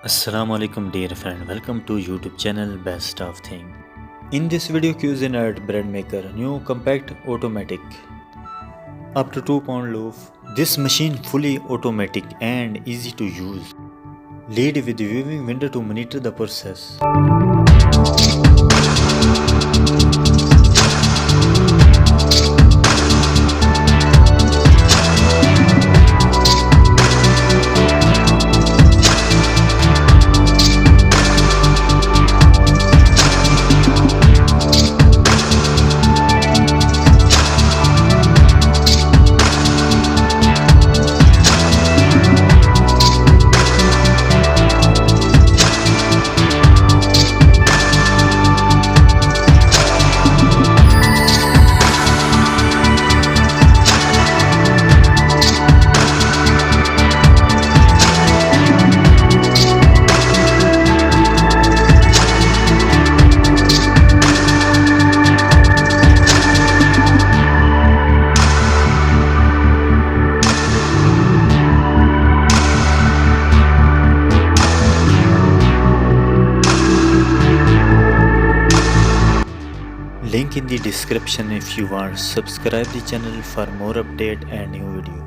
Assalamu alaikum dear friend, welcome to YouTube channel Best of Thing. In this video Cuisinart bread maker, new compact automatic up to 2 pound loaf. This machine fully automatic and easy to use. Lead with viewing window to monitor the process. Link in the description if you want. Subscribe the channel for more update and new video.